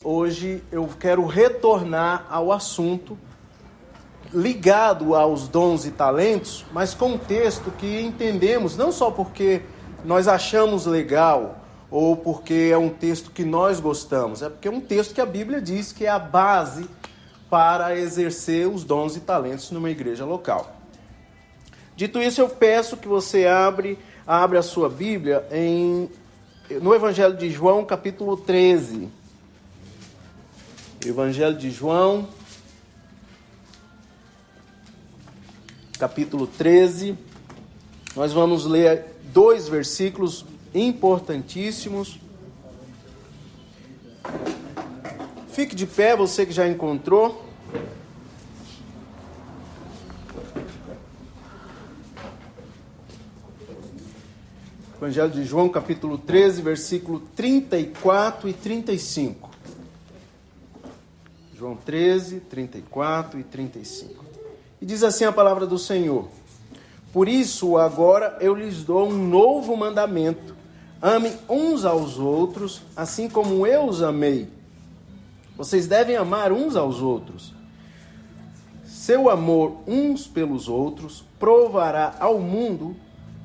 hoje eu quero retornar ao assunto ligado aos dons e talentos, mas com um texto que entendemos, não só porque nós achamos legal ou porque é um texto que nós gostamos, é porque é um texto que a Bíblia diz que é a base para exercer os dons e talentos numa igreja local. Dito isso, eu peço que você abre a sua Bíblia no Evangelho de João, capítulo 13. Evangelho de João, capítulo 13. Nós vamos ler 2 versículos importantíssimos. Fique de pé, você que já encontrou. Evangelho de João, capítulo 13, versículo 34 e 35. João 13, 34 e 35. E diz assim a palavra do Senhor: Por isso agora eu lhes dou um novo mandamento. Amem uns aos outros, assim como eu os amei. Vocês devem amar uns aos outros. Seu amor uns pelos outros provará ao mundo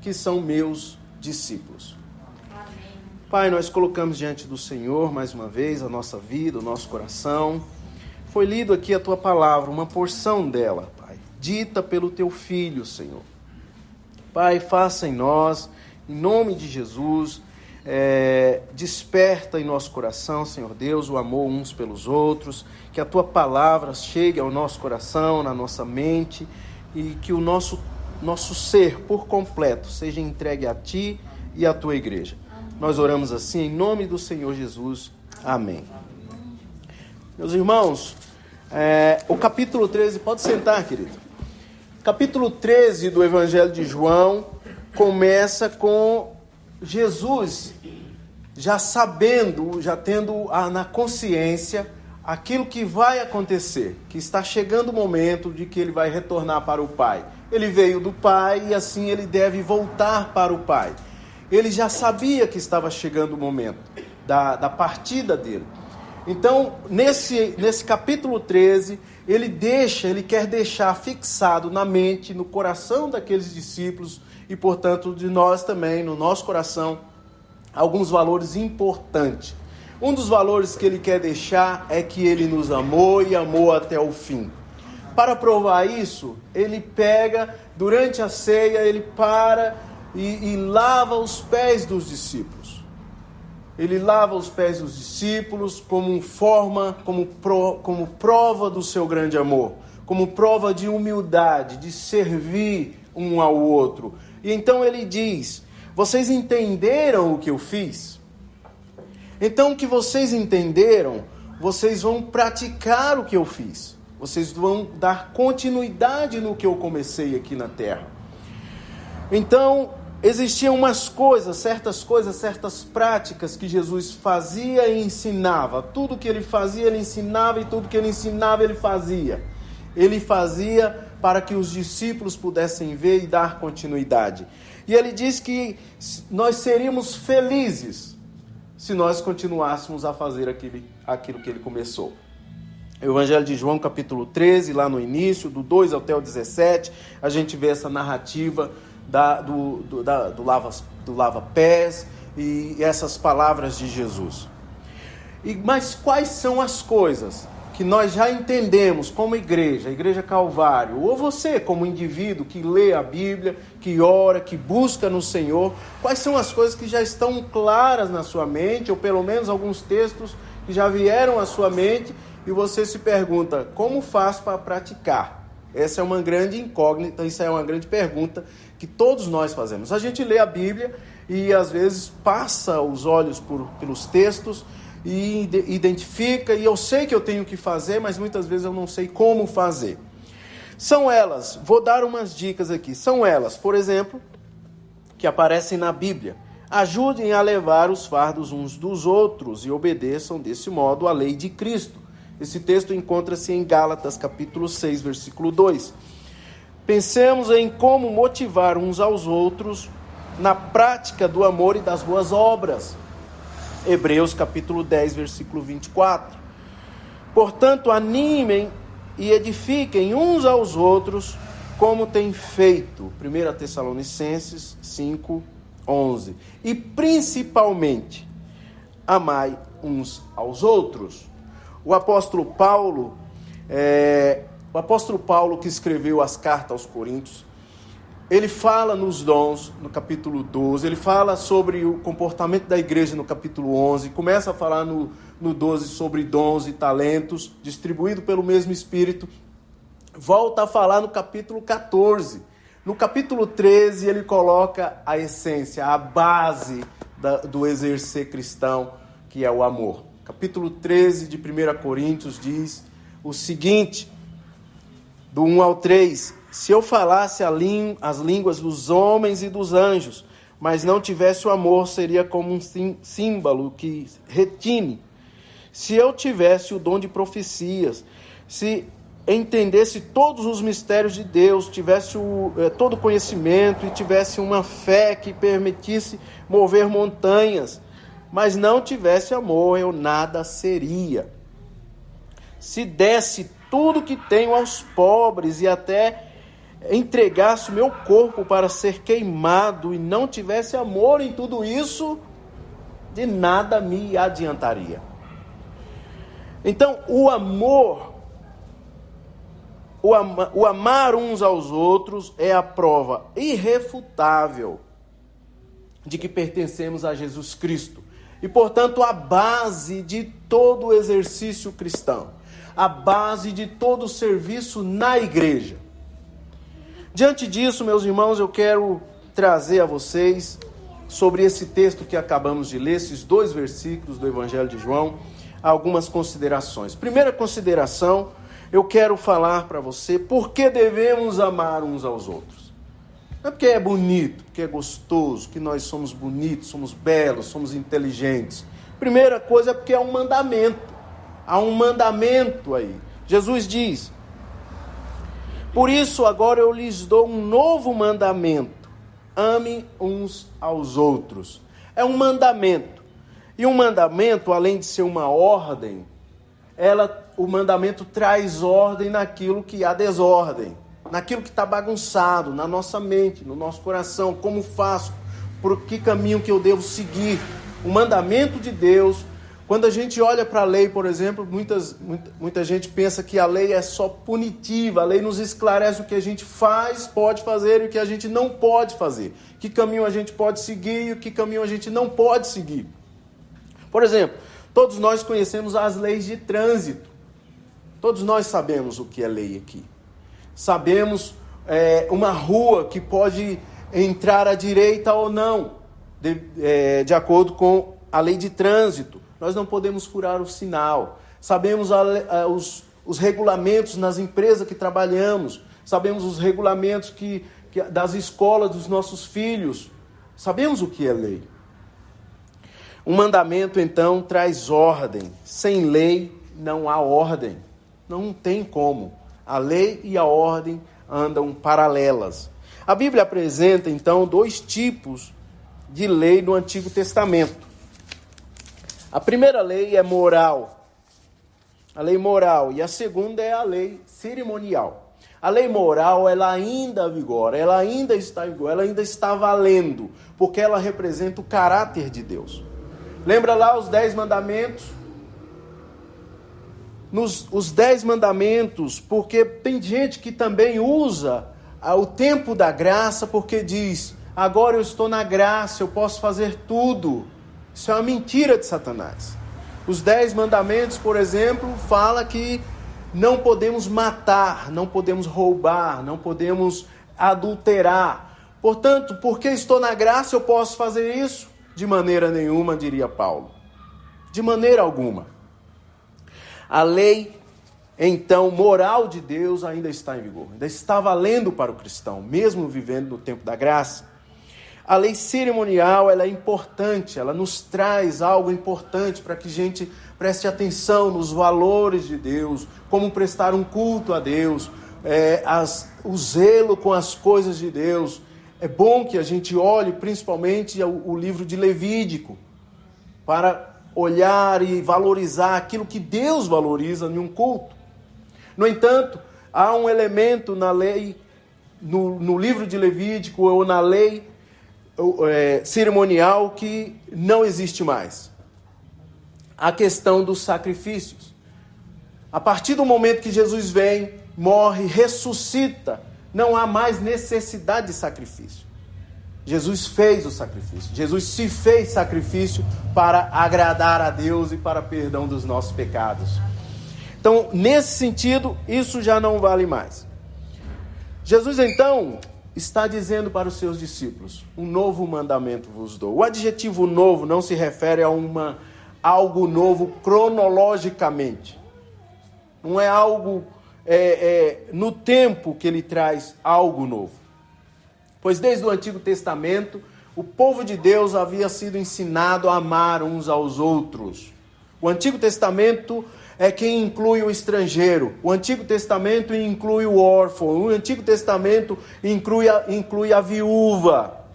que são meus discípulos. Amém. Pai, nós colocamos diante do Senhor mais uma vez a nossa vida, o nosso coração. Foi lido aqui a tua palavra, uma porção dela, Pai, dita pelo teu Filho, Senhor. Pai, faça em nós, em nome de Jesus, desperta em nosso coração, Senhor Deus, o amor uns pelos outros, que a tua palavra chegue ao nosso coração, na nossa mente, e que o nosso ser por completo seja entregue a ti e à tua igreja. Nós oramos assim em nome do Senhor Jesus. Amém. Meus irmãos, o capítulo 13, pode sentar, querido. Capítulo 13 do Evangelho de João começa com Jesus já sabendo, já tendo na consciência aquilo que vai acontecer, que está chegando o momento de que ele vai retornar para o Pai. Ele veio do Pai e assim ele deve voltar para o Pai. Ele já sabia que estava chegando o momento da partida dele. Então, nesse capítulo 13, ele quer deixar fixado na mente, no coração daqueles discípulos e, portanto, de nós também, no nosso coração, alguns valores importantes. Um dos valores que ele quer deixar é que ele nos amou e amou até o fim. Para provar isso, ele pega, durante a ceia, ele para e lava os pés dos discípulos. Ele lava os pés dos discípulos como prova do seu grande amor, como prova de humildade, de servir um ao outro. E então ele diz: vocês entenderam o que eu fiz? Então que vocês entenderam, vocês vão praticar o que eu fiz. Vocês vão dar continuidade no que eu comecei aqui na terra. Então, existiam certas práticas que Jesus fazia e ensinava. Tudo que ele fazia, ele ensinava, e tudo que ele ensinava, ele fazia. Ele fazia para que os discípulos pudessem ver e dar continuidade. E ele diz que nós seríamos felizes se nós continuássemos a fazer aquilo que ele começou. O Evangelho de João, capítulo 13, lá no início, do 2 até o 17, a gente vê essa narrativa do lava-pés e essas palavras de Jesus. Mas quais são as coisas que nós já entendemos como igreja, a Igreja Calvário, ou você como indivíduo que lê a Bíblia, que ora, que busca no Senhor, quais são as coisas que já estão claras na sua mente, ou pelo menos alguns textos que já vieram à sua mente, e você se pergunta: como faço para praticar? Essa é uma grande incógnita, isso é uma grande pergunta que todos nós fazemos. A gente lê a Bíblia e às vezes passa os olhos pelos textos e identifica, e eu sei que eu tenho que fazer, mas muitas vezes eu não sei como fazer. São elas, vou dar umas dicas aqui, são elas, por exemplo, que aparecem na Bíblia. Ajudem a levar os fardos uns dos outros e obedeçam desse modo à lei de Cristo. Esse texto encontra-se em Gálatas, capítulo 6, versículo 2. Pensemos em como motivar uns aos outros na prática do amor e das boas obras. Hebreus, capítulo 10, versículo 24. Portanto, animem e edifiquem uns aos outros, como tem feito. 1 Tessalonicenses 5:11. E principalmente, amai uns aos outros. O apóstolo Paulo que escreveu as cartas aos Coríntios, ele fala nos dons, no capítulo 12, ele fala sobre o comportamento da igreja no capítulo 11, começa a falar no 12 sobre dons e talentos, distribuído pelo mesmo Espírito, volta a falar no capítulo 14. No capítulo 13, ele coloca a essência, a base do exercer cristão, que é o amor. Capítulo 13 de 1 Coríntios diz o seguinte, do 1 ao 3, se eu falasse as línguas dos homens e dos anjos, mas não tivesse o amor, seria como um símbolo que retine. Se eu tivesse o dom de profecias, se entendesse todos os mistérios de Deus, tivesse todo o conhecimento e tivesse uma fé que permitisse mover montanhas, mas não tivesse amor, eu nada seria. Se desse tudo que tenho aos pobres e até entregasse o meu corpo para ser queimado e não tivesse amor em tudo isso, de nada me adiantaria. Então, o amor, o amar uns aos outros é a prova irrefutável de que pertencemos a Jesus Cristo. E, portanto, a base de todo o exercício cristão, a base de todo o serviço na igreja. Diante disso, meus irmãos, eu quero trazer a vocês, sobre esse texto que acabamos de ler, esses 2 versículos do Evangelho de João, algumas considerações. Primeira consideração, eu quero falar para você por que devemos amar uns aos outros. Não é porque é bonito, porque é gostoso, que nós somos bonitos, somos belos, somos inteligentes. Primeira coisa é porque é um mandamento. Há um mandamento aí. Jesus diz, por isso agora eu lhes dou um novo mandamento. Ame uns aos outros. É um mandamento. E um mandamento, além de ser uma ordem, o mandamento traz ordem naquilo que há desordem. Naquilo que está bagunçado, na nossa mente, no nosso coração. Como faço? Por que caminho que eu devo seguir? O mandamento de Deus. Quando a gente olha para a lei, por exemplo, muita gente pensa que a lei é só punitiva. A lei nos esclarece o que a gente pode fazer e o que a gente não pode fazer. Que caminho a gente pode seguir e o que caminho a gente não pode seguir. Por exemplo, todos nós conhecemos as leis de trânsito. Todos nós sabemos o que é lei aqui. Sabemos uma rua que pode entrar à direita ou não, de acordo com a lei de trânsito. Nós não podemos furar o sinal. Sabemos os regulamentos nas empresas que trabalhamos. Sabemos os regulamentos das escolas dos nossos filhos. Sabemos o que é lei. Um mandamento, então, traz ordem. Sem lei não há ordem. Não tem como. A lei e a ordem andam paralelas. A Bíblia apresenta, então, 2 tipos de lei no Antigo Testamento. A primeira lei é moral. A lei moral. E a segunda é a lei cerimonial. A lei moral, ela ainda vigora, ela ainda está em vigor, ela ainda está valendo, porque ela representa o caráter de Deus. Lembra lá os 10 mandamentos? Os 10 mandamentos, porque tem gente que também usa o tempo da graça, porque diz, agora eu estou na graça, eu posso fazer tudo. Isso é uma mentira de Satanás. Os 10 mandamentos, por exemplo, fala que não podemos matar, não podemos roubar, não podemos adulterar. Portanto, porque estou na graça, eu posso fazer isso? De maneira nenhuma, diria Paulo. De maneira alguma. A lei, então, moral de Deus ainda está em vigor. Ainda está valendo para o cristão, mesmo vivendo no tempo da graça. A lei cerimonial, ela é importante, ela nos traz algo importante para que a gente preste atenção nos valores de Deus, como prestar um culto a Deus, o zelo com as coisas de Deus. É bom que a gente olhe principalmente o livro de Levítico, para olhar e valorizar aquilo que Deus valoriza em um culto. No entanto, há um elemento na lei, no livro de Levítico ou na lei cerimonial que não existe mais. A questão dos sacrifícios. A partir do momento que Jesus vem, morre, ressuscita, não há mais necessidade de sacrifício. Jesus fez o sacrifício. Jesus se fez sacrifício para agradar a Deus e para perdão dos nossos pecados. Então, nesse sentido, isso já não vale mais. Jesus, então, está dizendo para os seus discípulos: um novo mandamento vos dou. O adjetivo novo não se refere a algo novo cronologicamente. Não é algo no tempo que ele traz algo novo. Pois desde o Antigo Testamento, o povo de Deus havia sido ensinado a amar uns aos outros. O Antigo Testamento é quem inclui o estrangeiro. O Antigo Testamento inclui o órfão. O Antigo Testamento inclui a viúva.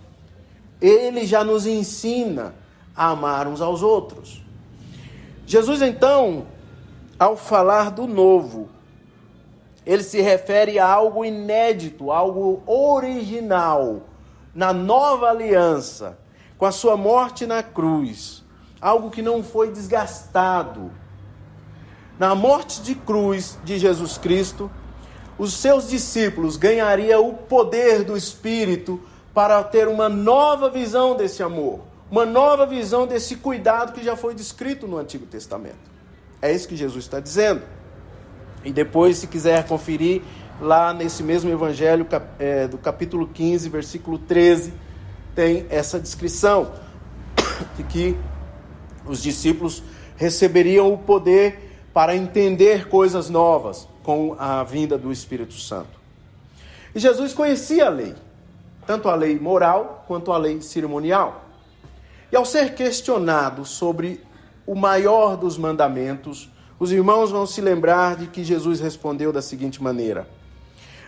Ele já nos ensina a amar uns aos outros. Jesus, então, ao falar do novo, ele se refere a algo inédito, algo original, na nova aliança, com a sua morte na cruz, algo que não foi desgastado. Na morte de cruz de Jesus Cristo, os seus discípulos ganhariam o poder do Espírito para ter uma nova visão desse amor, uma nova visão desse cuidado que já foi descrito no Antigo Testamento. É isso que Jesus está dizendo. E depois, se quiser conferir, lá nesse mesmo evangelho, do capítulo 15, versículo 13, tem essa descrição de que os discípulos receberiam o poder para entender coisas novas com a vinda do Espírito Santo. E Jesus conhecia a lei, tanto a lei moral quanto a lei cerimonial. E ao ser questionado sobre o maior dos mandamentos, os irmãos vão se lembrar de que Jesus respondeu da seguinte maneira: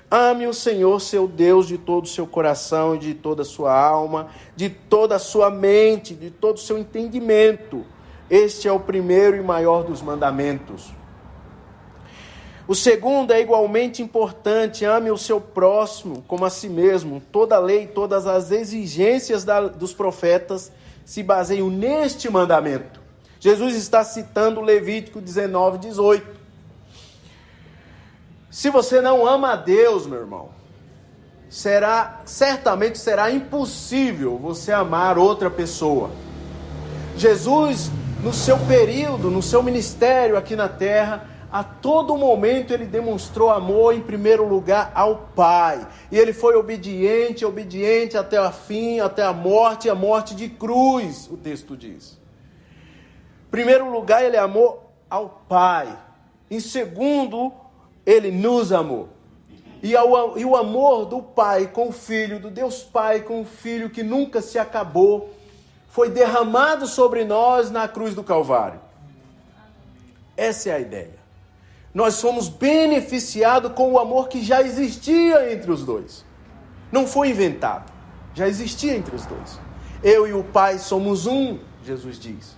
ame o Senhor seu Deus de todo o seu coração e de toda a sua alma, de toda a sua mente, de todo o seu entendimento. Este é o primeiro e maior dos mandamentos. O segundo é igualmente importante: ame o seu próximo como a si mesmo. Toda a lei, todas as exigências dos profetas se baseiam neste mandamento. Jesus está citando Levítico 19, 18. Se você não ama a Deus, meu irmão, certamente será impossível você amar outra pessoa. Jesus, no seu período, no seu ministério aqui na terra, a todo momento ele demonstrou amor em primeiro lugar ao Pai. E ele foi obediente até o fim, até a morte de cruz, o texto diz. Em primeiro lugar, ele amou ao Pai. Em segundo, ele nos amou. E o amor do Pai com o Filho, do Deus Pai com o Filho, que nunca se acabou, foi derramado sobre nós na cruz do Calvário. Essa é a ideia. Nós fomos beneficiados com o amor que já existia entre os dois. Não foi inventado. Já existia entre os dois. Eu e o Pai somos um, Jesus diz.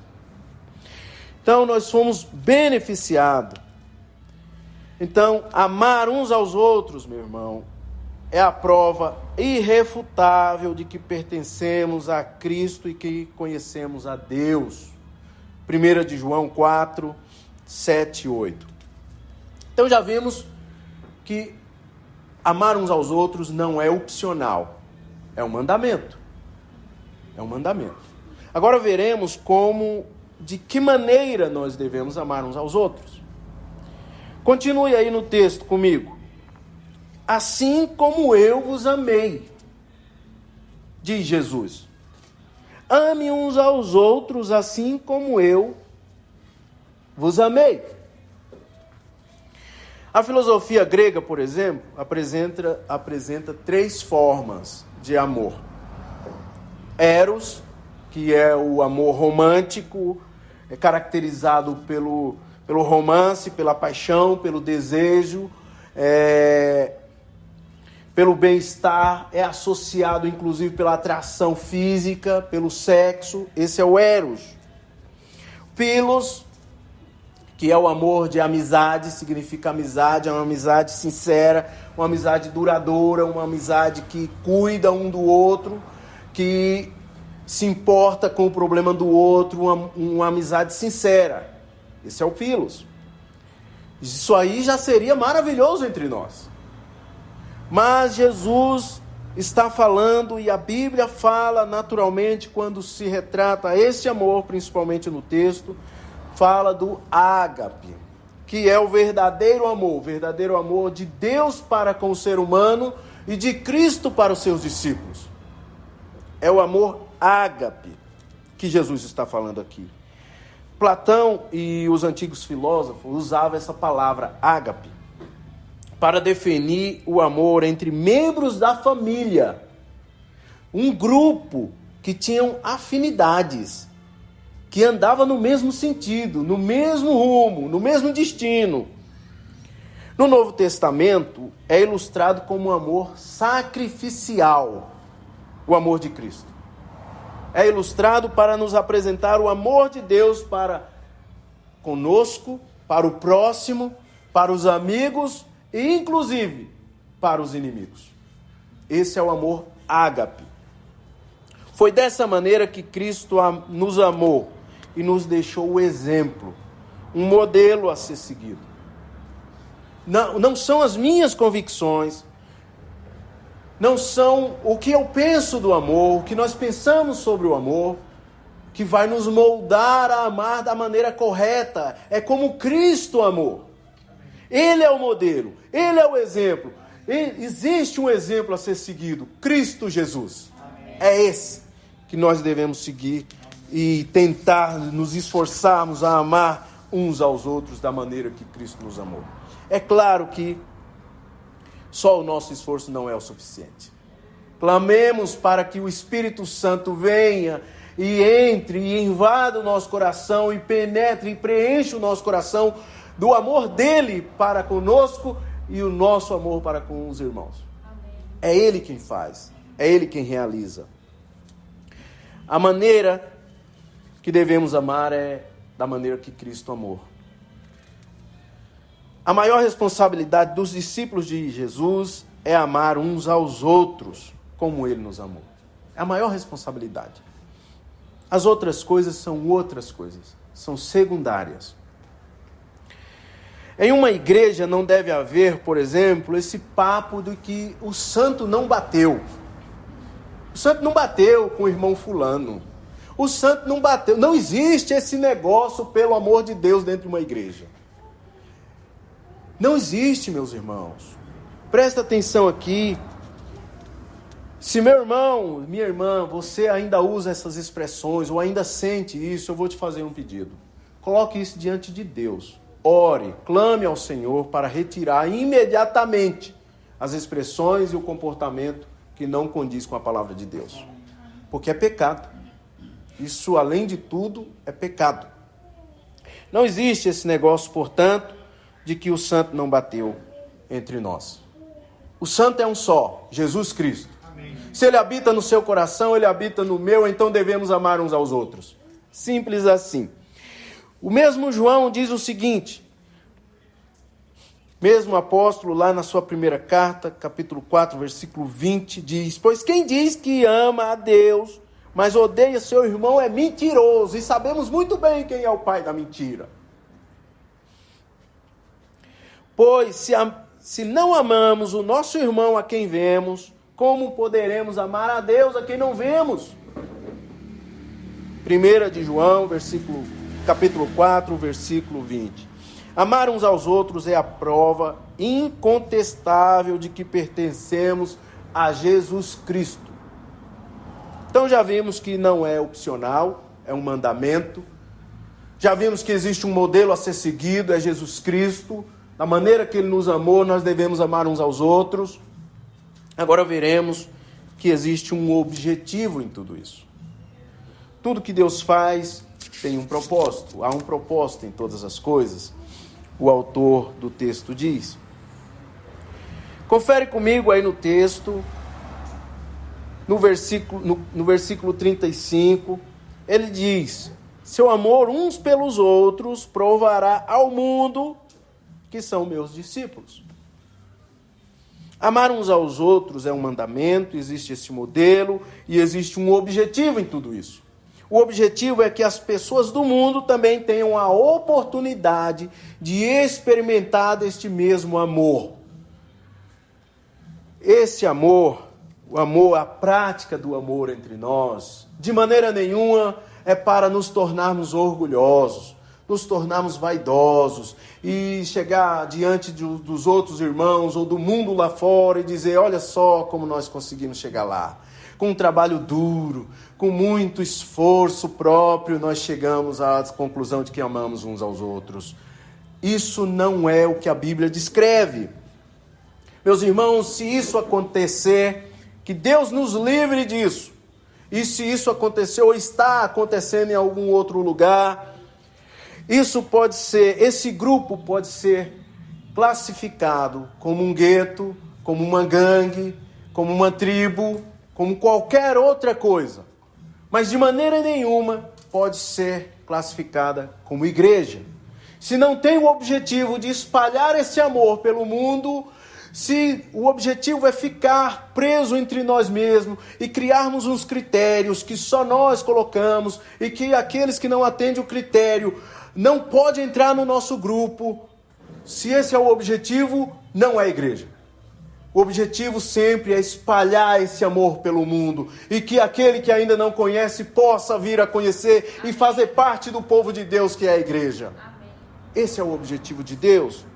Então, nós fomos beneficiados. Então, amar uns aos outros, meu irmão, é a prova irrefutável de que pertencemos a Cristo e que conhecemos a Deus. 1 de João 4, 7 e 8. Então, já vimos que amar uns aos outros não é opcional. É um mandamento. É um mandamento. Agora veremos de que maneira nós devemos amar uns aos outros. Continue aí no texto comigo. Assim como eu vos amei, diz Jesus. Ame uns aos outros assim como eu vos amei. A filosofia grega, por exemplo, apresenta 3 formas de amor. Eros, que é o amor romântico, é caracterizado pelo romance, pela paixão, pelo desejo, pelo bem-estar, é associado inclusive pela atração física, pelo sexo. Esse é o Eros. Philos, que é o amor de amizade, significa amizade, é uma amizade sincera, uma amizade duradoura, uma amizade que cuida um do outro, que se importa com o problema do outro, uma amizade sincera. Esse é o Philos. Isso aí já seria maravilhoso entre nós. Mas Jesus está falando, e a Bíblia fala naturalmente, quando se retrata esse amor, principalmente no texto, fala do ágape, que é o verdadeiro amor de Deus para com o ser humano e de Cristo para os seus discípulos. É o amor ágape que Jesus está falando aqui. Platão e os antigos filósofos usavam essa palavra ágape para definir o amor entre membros da família, um grupo que tinham afinidades, que andava no mesmo sentido, no mesmo rumo, no mesmo destino. No Novo Testamento é ilustrado como um amor sacrificial, o amor de Cristo. É ilustrado para nos apresentar o amor de Deus para conosco, para o próximo, para os amigos e inclusive para os inimigos. Esse é o amor ágape. Foi dessa maneira que Cristo nos amou e nos deixou o exemplo, um modelo a ser seguido. Não são as minhas convicções, não são o que eu penso do amor, o que nós pensamos sobre o amor, que vai nos moldar a amar da maneira correta. É como Cristo amou. Ele é o modelo, Ele é o exemplo. Existe um exemplo a ser seguido, Cristo Jesus. Amém. É esse que nós devemos seguir e tentar nos esforçarmos a amar uns aos outros da maneira que Cristo nos amou. É claro que só o nosso esforço não é o suficiente. Clamemos para que o Espírito Santo venha e entre e invada o nosso coração e penetre e preencha o nosso coração do amor dele para conosco e o nosso amor para com os irmãos. Amém. É ele quem faz, é ele quem realiza. A maneira que devemos amar é da maneira que Cristo amou. A maior responsabilidade dos discípulos de Jesus é amar uns aos outros como ele nos amou. É a maior responsabilidade. As outras coisas são outras coisas, são secundárias. Em uma igreja não deve haver, por exemplo, esse papo de que o santo não bateu. O santo não bateu com o irmão fulano. O santo não bateu. Não existe esse negócio, pelo amor de Deus, dentro de uma igreja. Não existe, meus irmãos. Presta atenção aqui. Se meu irmão, minha irmã, você ainda usa essas expressões ou ainda sente isso, eu vou te fazer um pedido. Coloque isso diante de Deus. Ore, clame ao Senhor para retirar imediatamente as expressões e o comportamento que não condiz com a palavra de Deus. Porque é pecado. Isso, além de tudo, é pecado. Não existe esse negócio, portanto, de que o santo não bateu entre nós. O santo é um só, Jesus Cristo. Amém. Se ele habita no seu coração, ele habita no meu, então devemos amar uns aos outros. Simples assim. O mesmo João diz o seguinte, mesmo apóstolo, lá na sua primeira carta, capítulo 4, versículo 20, diz: pois quem diz que ama a Deus, mas odeia seu irmão é mentiroso, e sabemos muito bem quem é o pai da mentira. Pois se não amamos o nosso irmão a quem vemos, como poderemos amar a Deus a quem não vemos? 1 de João, capítulo 4, versículo 20. Amar uns aos outros é a prova incontestável de que pertencemos a Jesus Cristo. Então já vimos que não é opcional, é um mandamento. Já vimos que existe um modelo a ser seguido, é Jesus Cristo. Da maneira que ele nos amou, nós devemos amar uns aos outros. Agora veremos que existe um objetivo em tudo isso. Tudo que Deus faz tem um propósito. Há um propósito em todas as coisas. O autor do texto diz. Confere comigo aí no texto, no versículo 35, ele diz: seu amor uns pelos outros provará ao mundo que são meus discípulos. Amar uns aos outros é um mandamento, existe esse modelo e existe um objetivo em tudo isso. O objetivo é que as pessoas do mundo também tenham a oportunidade de experimentar deste mesmo amor. Esse amor, o amor, a prática do amor entre nós, de maneira nenhuma é para nos tornarmos orgulhosos, nos tornarmos vaidosos e chegar diante dos outros irmãos ou do mundo lá fora e dizer, olha só como nós conseguimos chegar lá. Com um trabalho duro, com muito esforço próprio, nós chegamos à conclusão de que amamos uns aos outros. Isso não é o que a Bíblia descreve. Meus irmãos, se isso acontecer, que Deus nos livre disso. E se isso aconteceu ou está acontecendo em algum outro lugar, esse grupo pode ser classificado como um gueto, como uma gangue, como uma tribo, como qualquer outra coisa. Mas de maneira nenhuma pode ser classificada como igreja. Se não tem o objetivo de espalhar esse amor pelo mundo, se o objetivo é ficar preso entre nós mesmos e criarmos uns critérios que só nós colocamos e que aqueles que não atendem o critério não podem entrar no nosso grupo, se esse é o objetivo, não é igreja. O objetivo sempre é espalhar esse amor pelo mundo e que aquele que ainda não conhece possa vir a conhecer e fazer parte do povo de Deus que é a igreja. Esse é o objetivo de Deus.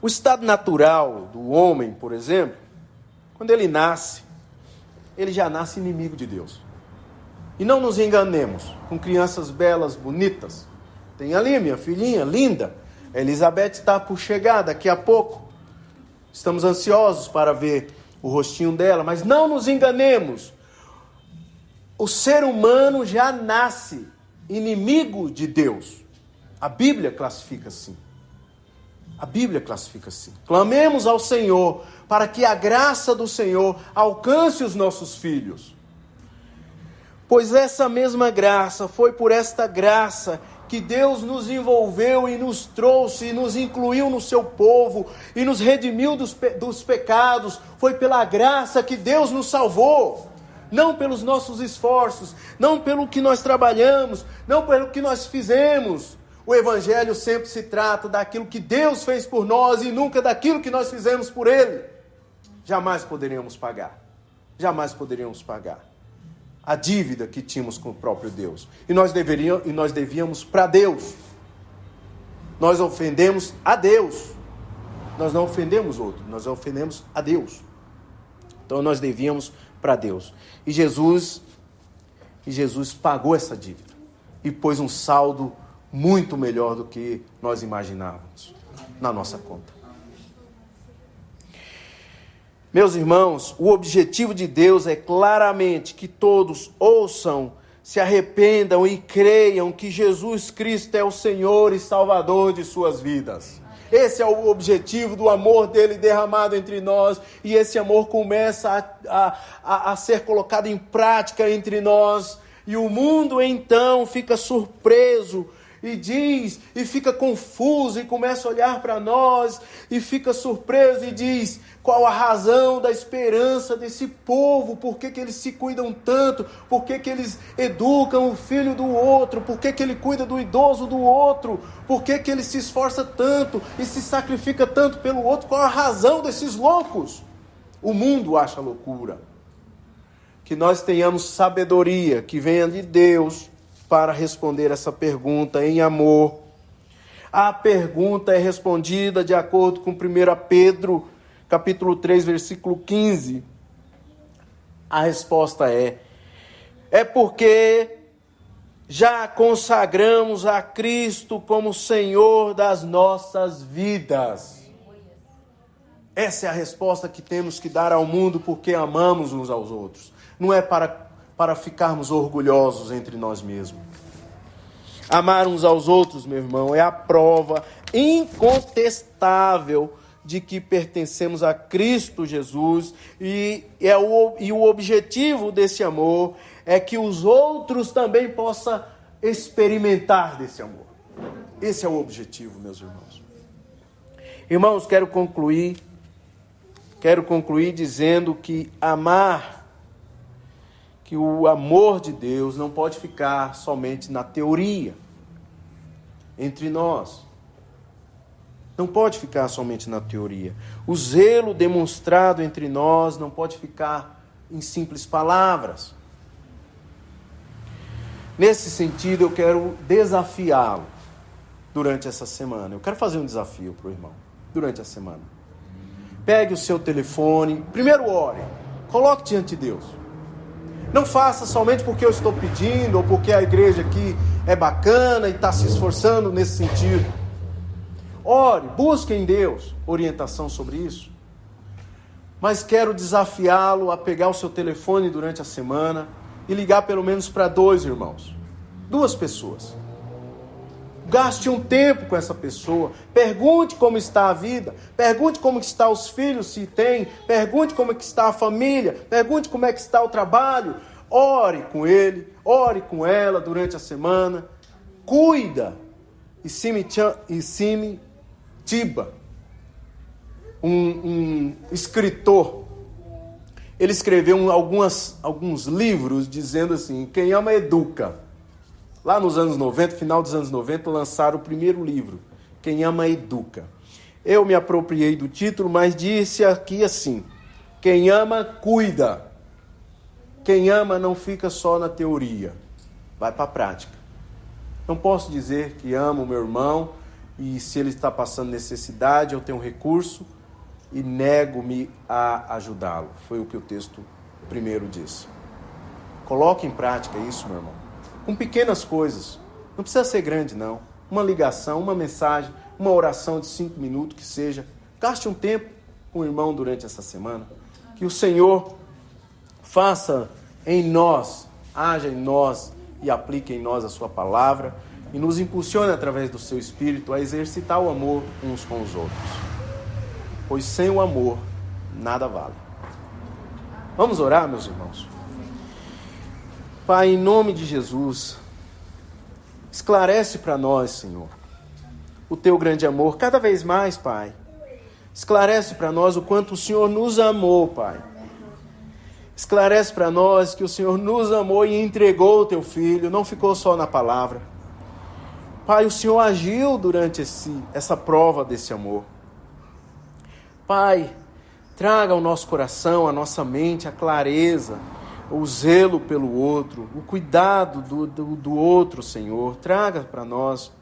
O estado natural do homem, por exemplo, quando ele nasce, ele já nasce inimigo de Deus. E não nos enganemos, com crianças belas, bonitas. Tem ali minha filhinha, linda. A Elizabeth está por chegar daqui a pouco. Estamos ansiosos para ver o rostinho dela, mas não nos enganemos. O ser humano já nasce inimigo de Deus. A Bíblia classifica assim. A Bíblia classifica assim. Clamemos ao Senhor para que a graça do Senhor alcance os nossos filhos. Pois essa mesma graça, foi por esta graça que Deus nos envolveu e nos trouxe e nos incluiu no seu povo e nos redimiu dos pecados. Foi pela graça que Deus nos salvou. Não pelos nossos esforços, não pelo que nós trabalhamos, não pelo que nós fizemos. O Evangelho sempre se trata daquilo que Deus fez por nós e nunca daquilo que nós fizemos por Ele. Jamais poderíamos pagar. Jamais poderíamos pagar a dívida que tínhamos com o próprio Deus. E nós devíamos para Deus. Nós ofendemos a Deus. Nós não ofendemos outro, nós ofendemos a Deus. Então nós devíamos para Deus. E Jesus pagou essa dívida e pôs um saldo muito melhor do que nós imaginávamos na nossa conta. Meus irmãos, o objetivo de Deus é claramente que todos ouçam, se arrependam e creiam que Jesus Cristo é o Senhor e Salvador de suas vidas. Esse é o objetivo do amor dele derramado entre nós, e esse amor começa a ser colocado em prática entre nós, e o mundo então fica surpreso e diz, e fica confuso, e começa a olhar para nós, e fica surpreso e diz, qual a razão da esperança desse povo? Por que eles se cuidam tanto? Por que eles educam o filho do outro? Por que ele cuida do idoso do outro? Por que ele se esforça tanto e se sacrifica tanto pelo outro? Qual a razão desses loucos? O mundo acha loucura. Que nós tenhamos sabedoria que venha de Deus para responder essa pergunta em amor. A pergunta é respondida de acordo com 1 Pedro, capítulo 3, versículo 15. A resposta é porque já consagramos a Cristo como Senhor das nossas vidas. Essa é a resposta que temos que dar ao mundo, porque amamos uns aos outros. Não é para ficarmos orgulhosos entre nós mesmos. Amar uns aos outros, meu irmão, é a prova incontestável de que pertencemos a Cristo Jesus, e o objetivo desse amor é que os outros também possam experimentar desse amor. Esse é o objetivo, meus irmãos. Irmãos, quero concluir dizendo que que o amor de Deus não pode ficar somente na teoria, entre nós. Não pode ficar somente na teoria. O zelo demonstrado entre nós não pode ficar em simples palavras. Nesse sentido, eu quero desafiá-lo durante essa semana. Eu quero fazer um desafio para o irmão durante a semana. Pegue o seu telefone, primeiro ore, coloque diante de Deus. Não faça somente porque eu estou pedindo ou porque a igreja aqui é bacana e está se esforçando nesse sentido. Ore, busque em Deus orientação sobre isso. Mas quero desafiá-lo a pegar o seu telefone durante a semana e ligar pelo menos para 2 irmãos, 2 pessoas. Gaste um tempo com essa pessoa, pergunte como está a vida, pergunte como estão os filhos, se tem, pergunte como é que está a família, pergunte como é que está o trabalho. Ore com ele, ore com ela durante a semana. Cuida. E Simi Tiba, um escritor, ele escreveu alguns livros dizendo assim: quem ama educa. Lá nos anos 90, final dos anos 90, lançaram o primeiro livro, Quem Ama Educa. Eu me apropriei do título, mas disse aqui assim: quem ama, cuida. Quem ama não fica só na teoria, vai para a prática. Não posso dizer que amo o meu irmão e se ele está passando necessidade, eu tenho recurso e nego-me a ajudá-lo. Foi o que o texto primeiro disse. Coloque em prática isso, meu irmão. Com pequenas coisas. Não precisa ser grande, não. Uma ligação, uma mensagem, uma oração de 5 minutos, que seja. Gaste um tempo com o irmão durante essa semana. Que o Senhor faça em nós, haja em nós e aplique em nós a sua palavra e nos impulsione através do seu Espírito a exercitar o amor uns com os outros. Pois sem o amor, nada vale. Vamos orar, meus irmãos? Pai, em nome de Jesus, esclarece para nós, Senhor, o teu grande amor cada vez mais, Pai. Esclarece para nós o quanto o Senhor nos amou, Pai. Esclarece para nós que o Senhor nos amou e entregou o teu Filho, não ficou só na palavra. Pai, o Senhor agiu durante essa prova desse amor. Pai, traga ao nosso coração, à nossa mente, a clareza, o zelo pelo outro, o cuidado do outro, Senhor. Traga para nós,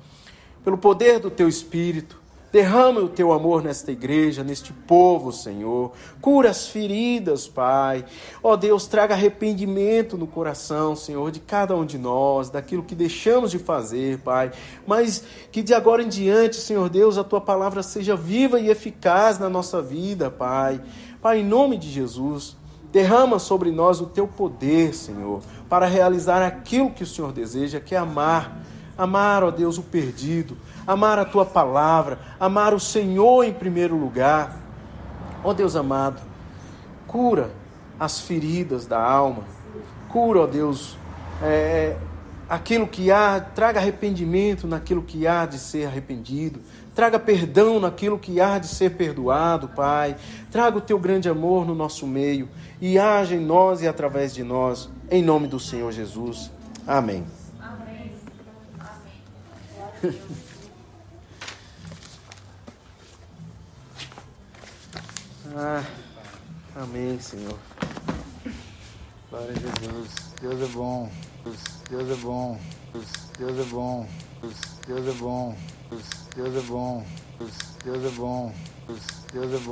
pelo poder do teu Espírito, derrama o teu amor nesta igreja, neste povo, Senhor. Cura as feridas, Pai. Ó Deus, traga arrependimento no coração, Senhor, de cada um de nós, daquilo que deixamos de fazer, Pai. Mas que de agora em diante, Senhor Deus, a tua palavra seja viva e eficaz na nossa vida, Pai. Pai, em nome de Jesus, derrama sobre nós o teu poder, Senhor, para realizar aquilo que o Senhor deseja, que é amar. Amar, ó Deus, o perdido, amar a tua palavra, amar o Senhor em primeiro lugar. Ó Deus amado, cura as feridas da alma, cura, ó Deus, aquilo que há, traga arrependimento naquilo que há de ser arrependido, traga perdão naquilo que há de ser perdoado, Pai. Traga o teu grande amor no nosso meio e haja em nós e através de nós, em nome do Senhor Jesus. Amém. Amém, Senhor. Glória a Jesus. Deus é bom. Deus é bom. Deus é bom. Deus é bom. Deus é bom. Deus é bom. Deus é bom. Deus é bom.